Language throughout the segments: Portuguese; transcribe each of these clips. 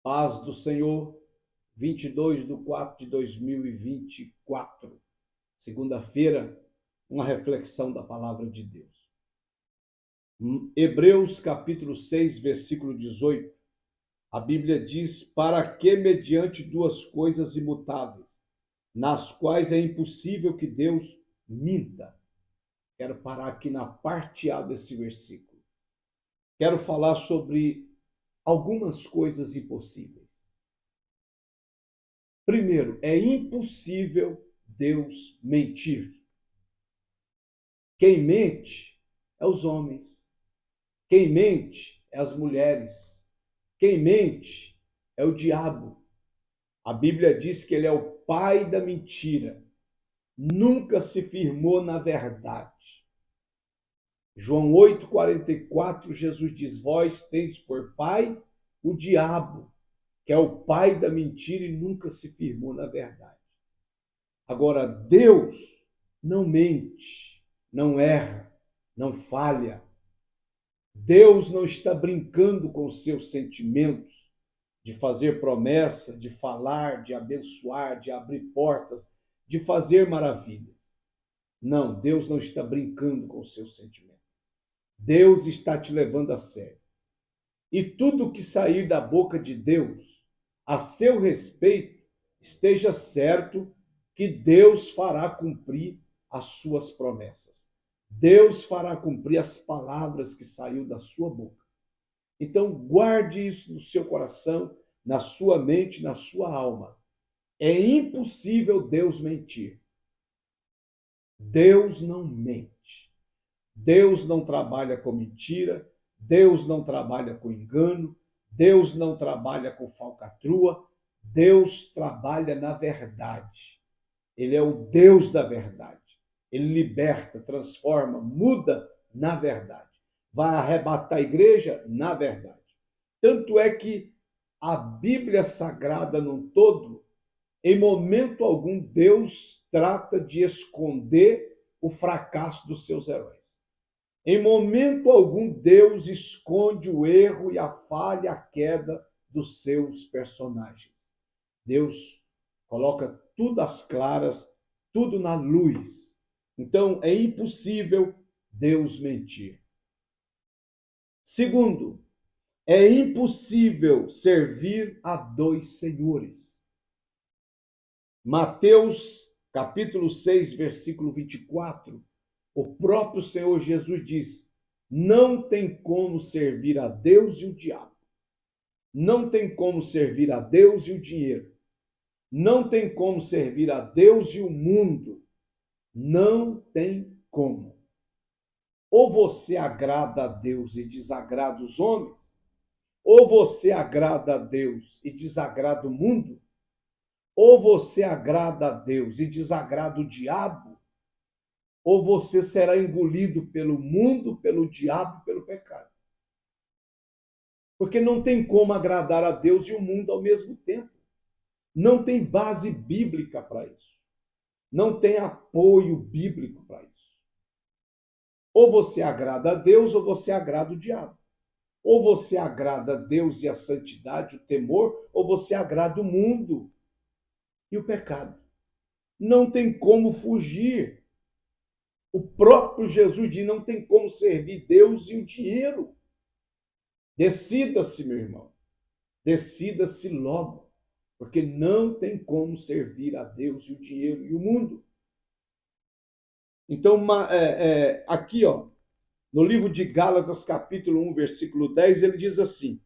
Paz do Senhor, 22/4/2024, segunda-feira, uma reflexão da palavra de Deus. Hebreus capítulo 6, versículo 18, a Bíblia diz: para que mediante duas coisas imutáveis, nas quais é impossível que Deus minta. Quero parar aqui na parte A desse versículo. Quero falar sobre algumas coisas impossíveis. Primeiro, é impossível Deus mentir. Quem mente é os homens. Quem mente é as mulheres. Quem mente é o diabo. A Bíblia diz que ele é o pai da mentira. Nunca se firmou na verdade. João 8,44, Jesus diz: vós tendes por pai o diabo, que é o pai da mentira e nunca se firmou na verdade. Agora, Deus não mente, não erra, não falha. Deus não está brincando com os seus sentimentos, de fazer promessa, de falar, de abençoar, de abrir portas, de fazer maravilhas. Não, Deus não está brincando com os seus sentimentos. Deus está te levando a sério. E tudo que sair da boca de Deus a seu respeito, esteja certo que Deus fará cumprir as suas promessas. Deus fará cumprir as palavras que saiu da sua boca. Então, guarde isso no seu coração, na sua mente, na sua alma. É impossível Deus mentir. Deus não mente. Deus não trabalha com mentira. Deus não trabalha com engano. Deus não trabalha com falcatrua. Deus trabalha na verdade. Ele é o Deus da verdade. Ele liberta, transforma, muda na verdade. Vai arrebatar a igreja na verdade. Tanto é que a Bíblia Sagrada num todo, em momento algum, Deus trata de esconder o fracasso dos seus heróis. Em momento algum, Deus esconde o erro e a falha, a queda dos seus personagens. Deus coloca tudo às claras, tudo na luz. Então, é impossível Deus mentir. Segundo, é impossível servir a dois senhores. Mateus, capítulo 6, versículo 24, o próprio Senhor Jesus diz: não tem como servir a Deus e o diabo. Não tem como servir a Deus e o dinheiro. Não tem como servir a Deus e o mundo. Não tem como. Ou você agrada a Deus e desagrada os homens, ou você agrada a Deus e desagrada o mundo, ou você agrada a Deus e desagrada o diabo, ou você será engolido pelo mundo, pelo diabo, pelo pecado. Porque não tem como agradar a Deus e o mundo ao mesmo tempo. Não tem base bíblica para isso. Não tem apoio bíblico para isso. Ou você agrada a Deus ou você agrada o diabo. Ou você agrada a Deus e a santidade, o temor, ou você agrada o mundo e o pecado. Não tem como fugir. O próprio Jesus diz: não tem como servir Deus e o dinheiro. Decida-se, meu irmão. Decida-se logo. Porque não tem como servir a Deus e o dinheiro e o mundo. Então, aqui, no livro de Gálatas, capítulo 1, versículo 10, ele diz assim: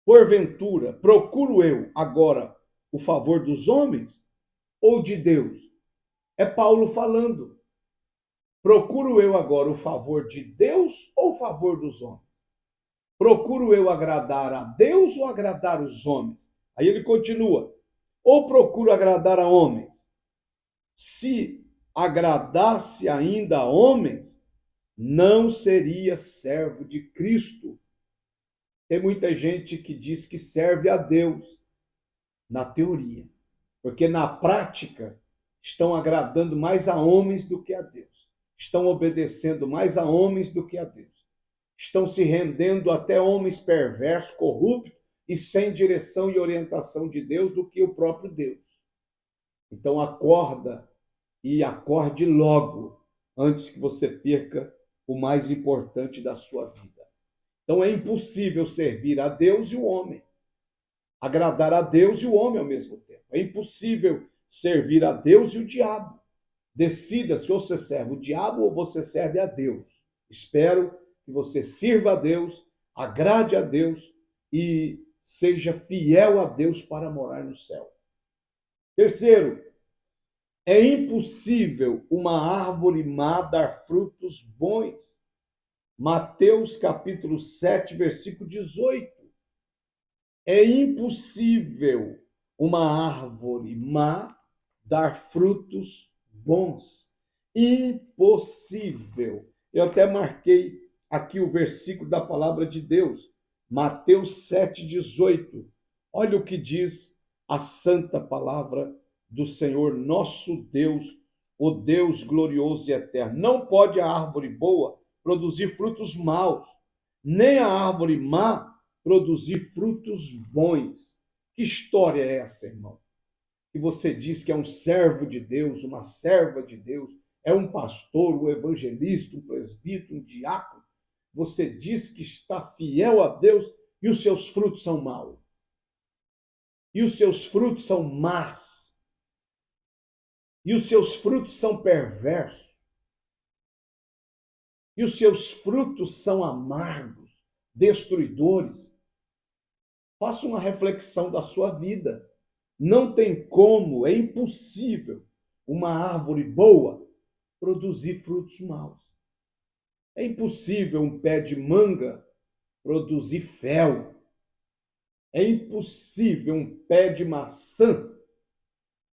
porventura, procuro eu agora o favor dos homens ou de Deus? É Paulo falando. Procuro eu agora o favor de Deus ou o favor dos homens? Procuro eu agradar a Deus ou agradar os homens? Aí ele continua: ou procuro agradar a homens? Se agradasse ainda a homens, não seria servo de Cristo. Tem muita gente que diz que serve a Deus na teoria, porque na prática estão agradando mais a homens do que a Deus. Estão obedecendo mais a homens do que a Deus. Estão se rendendo até homens perversos, corruptos, e sem direção e orientação de Deus do que o próprio Deus. Então acorda e acorde logo, antes que você perca o mais importante da sua vida. Então é impossível servir a Deus e o homem, agradar a Deus e o homem ao mesmo tempo. É impossível servir a Deus e o diabo. Decida se você serve o diabo ou você serve a Deus. Espero que você sirva a Deus, agrade a Deus e seja fiel a Deus para morar no céu. Terceiro, é impossível uma árvore má dar frutos bons. Mateus capítulo 7, versículo 18. É impossível uma árvore má dar frutos bons. Impossível. Eu até marquei aqui o versículo da palavra de Deus, Mateus 7, 18. Olha o que diz a santa palavra do Senhor, nosso Deus, o Deus glorioso e eterno. Não pode a árvore boa produzir frutos maus, nem a árvore má produzir frutos bons. Que história é essa, irmão? Que você diz que é um servo de Deus, uma serva de Deus, é um pastor, um evangelista, um presbítero, um diácono. Você diz que está fiel a Deus e os seus frutos são maus. E os seus frutos são más. E os seus frutos são perversos. E os seus frutos são amargos, destruidores. Faça uma reflexão da sua vida. Não tem como, é impossível uma árvore boa produzir frutos maus. É impossível um pé de manga produzir fel. É impossível um pé de maçã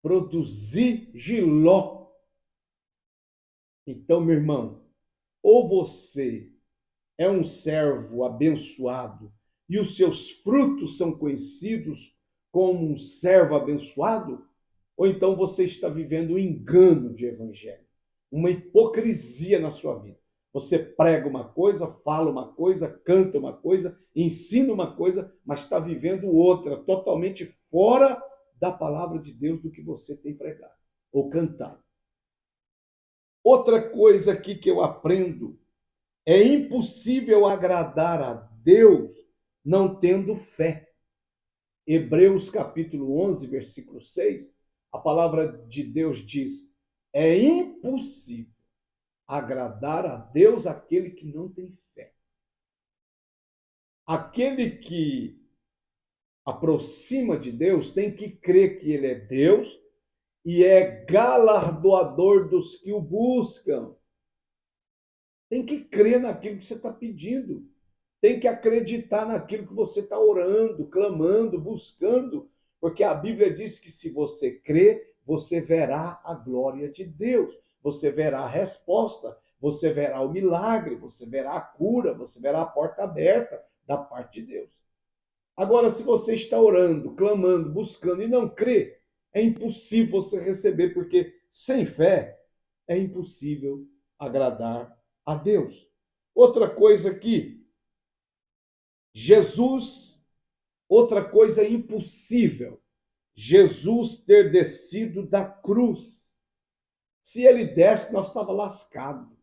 produzir jiló. Então, meu irmão, ou você é um servo abençoado e os seus frutos são conhecidos como um servo abençoado, ou então você está vivendo um engano de evangelho, uma hipocrisia na sua vida. Você prega uma coisa, fala uma coisa, canta uma coisa, ensina uma coisa, mas está vivendo outra, totalmente fora da palavra de Deus do que você tem pregado ou cantado. Outra coisa aqui que eu aprendo, é impossível agradar a Deus não tendo fé. Hebreus capítulo 11, versículo 6, a palavra de Deus diz: é impossível agradar a Deus aquele que não tem fé. Aquele que aproxima de Deus tem que crer que Ele é Deus e é galardoador dos que o buscam. Tem que crer naquilo que você está pedindo. Tem que acreditar naquilo que você está orando, clamando, buscando. Porque a Bíblia diz que se você crer, você verá a glória de Deus. Você verá a resposta. Você verá o milagre. Você verá a cura. Você verá a porta aberta da parte de Deus. Agora, se você está orando, clamando, buscando e não crê, é impossível você receber, porque sem fé é impossível agradar a Deus. Outra coisa aqui, outra coisa impossível, Jesus ter descido da cruz. Se ele desce, nós estávamos lascados.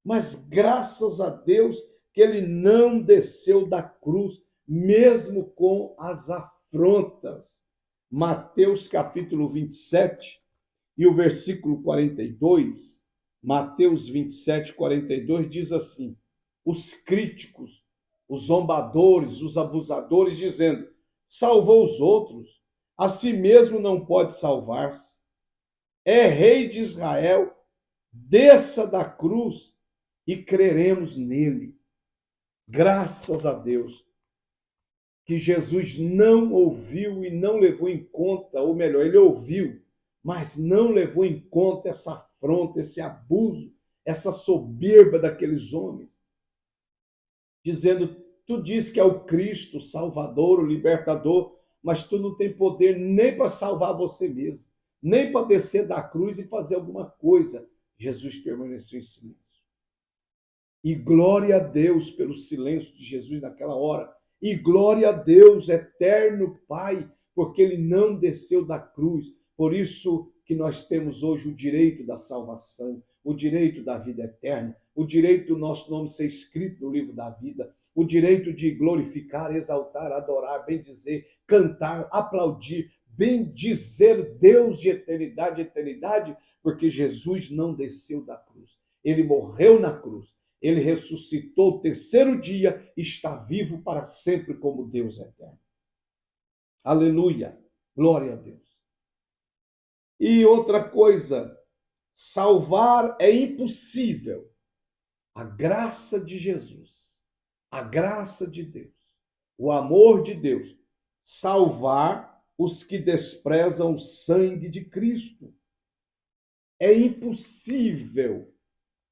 Mas graças a Deus que ele não desceu da cruz, mesmo com as afrontas. Mateus capítulo 27 e o versículo 42, Mateus 27, 42 diz assim: os críticos, os zombadores, os abusadores, dizendo: salvou os outros, a si mesmo não pode salvar-se. É rei de Israel, desça da cruz e creremos nele. Graças a Deus que Jesus não ouviu e não levou em conta, ou melhor, ele ouviu, mas não levou em conta essa afronta, esse abuso, essa soberba daqueles homens, dizendo: tu diz que é o Cristo, o Salvador, o Libertador, mas tu não tem poder nem para salvar você mesmo, nem para descer da cruz e fazer alguma coisa. Jesus permaneceu em silêncio. E glória a Deus pelo silêncio de Jesus naquela hora. E glória a Deus, eterno Pai, porque ele não desceu da cruz. Por isso que nós temos hoje o direito da salvação, o direito da vida eterna, o direito do nosso nome ser escrito no livro da vida, o direito de glorificar, exaltar, adorar, bendizer, cantar, aplaudir, bendizer Deus de eternidade a eternidade, porque Jesus não desceu da cruz. Ele morreu na cruz. Ele ressuscitou o terceiro dia e está vivo para sempre como Deus eterno. Aleluia! Glória a Deus. E outra coisa, salvar é impossível. A graça de Jesus, a graça de Deus, o amor de Deus, salvar os que desprezam o sangue de Cristo. É impossível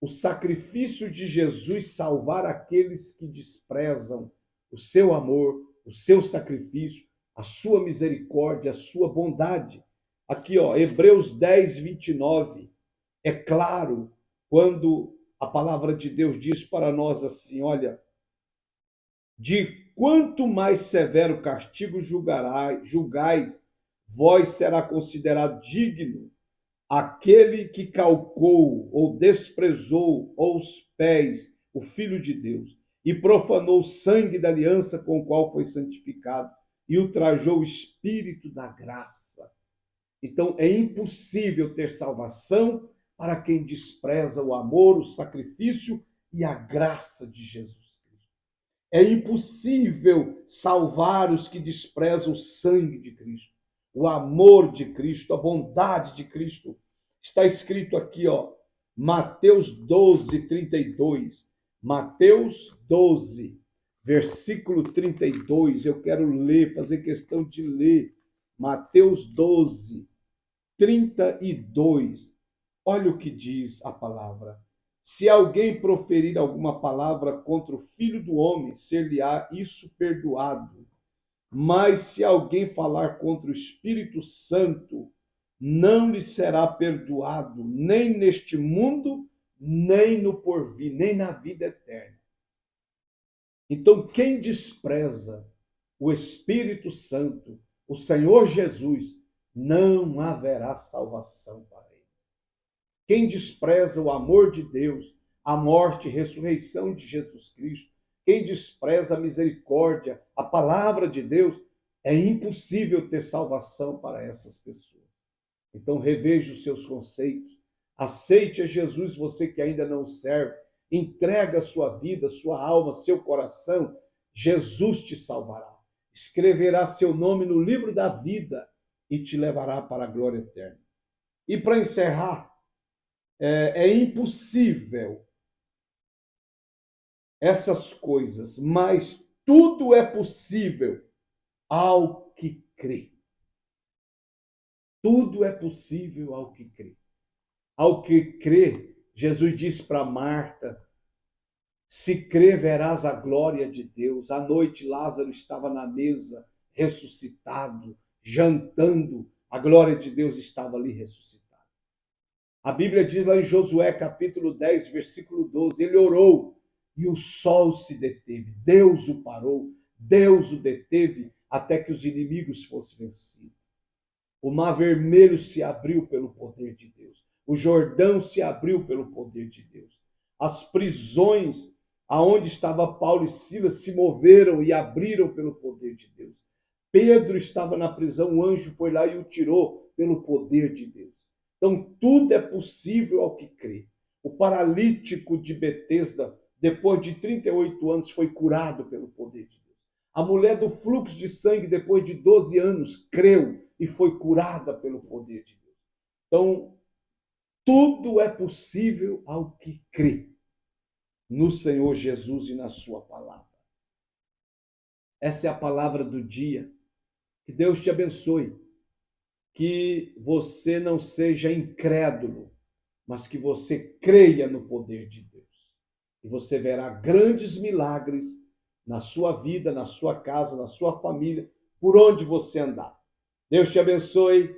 o sacrifício de Jesus salvar aqueles que desprezam o seu amor, o seu sacrifício, a sua misericórdia, a sua bondade. Aqui, ó, Hebreus 10, 29. É claro quando a palavra de Deus diz para nós assim, olha, de quanto mais severo castigo julgais, vós será considerado digno aquele que calcou ou desprezou aos pés o Filho de Deus e profanou o sangue da aliança com o qual foi santificado e ultrajou o Espírito da graça. Então, é impossível ter salvação para quem despreza o amor, o sacrifício e a graça de Jesus Cristo. É impossível salvar os que desprezam o sangue de Cristo, o amor de Cristo, a bondade de Cristo. Está escrito aqui, ó, Mateus 12, 32. Mateus 12, versículo 32. Eu quero ler, fazer questão de ler. Mateus 12, 32. Olha o que diz a palavra. Se alguém proferir alguma palavra contra o Filho do Homem, ser-lhe-á isso perdoado. Mas se alguém falar contra o Espírito Santo, não lhe será perdoado, nem neste mundo, nem no porvir, nem na vida eterna. Então, quem despreza o Espírito Santo, o Senhor Jesus, não haverá salvação para ele. Quem despreza o amor de Deus, a morte e ressurreição de Jesus Cristo, quem despreza a misericórdia, a palavra de Deus, é impossível ter salvação para essas pessoas. Então, reveja os seus conceitos. Aceite a Jesus, você que ainda não serve. Entrega a sua vida, sua alma, seu coração. Jesus te salvará. Escreverá seu nome no livro da vida e te levará para a glória eterna. E para encerrar, é impossível essas coisas, mas tudo é possível ao que crê. Tudo é possível ao que crê. Ao que crê, Jesus disse para Marta, se crê, verás a glória de Deus. À noite, Lázaro estava na mesa, ressuscitado, jantando. A glória de Deus estava ali ressuscitada. A Bíblia diz lá em Josué, capítulo 10, versículo 12, ele orou e o sol se deteve. Deus o parou, Deus o deteve até que os inimigos fossem vencidos. O mar vermelho se abriu pelo poder de Deus. O Jordão se abriu pelo poder de Deus. As prisões aonde estava Paulo e Silas se moveram e abriram pelo poder de Deus. Pedro estava na prisão, o anjo foi lá e o tirou pelo poder de Deus. Então, tudo é possível ao que crê. O paralítico de Betesda, depois de 38 anos, foi curado pelo poder de Deus. A mulher do fluxo de sangue, depois de 12 anos, creu e foi curada pelo poder de Deus. Então, tudo é possível ao que crê no Senhor Jesus e na sua palavra. Essa é a palavra do dia. Que Deus te abençoe. Que você não seja incrédulo, mas que você creia no poder de Deus. E você verá grandes milagres na sua vida, na sua casa, na sua família, por onde você andar. Deus te abençoe.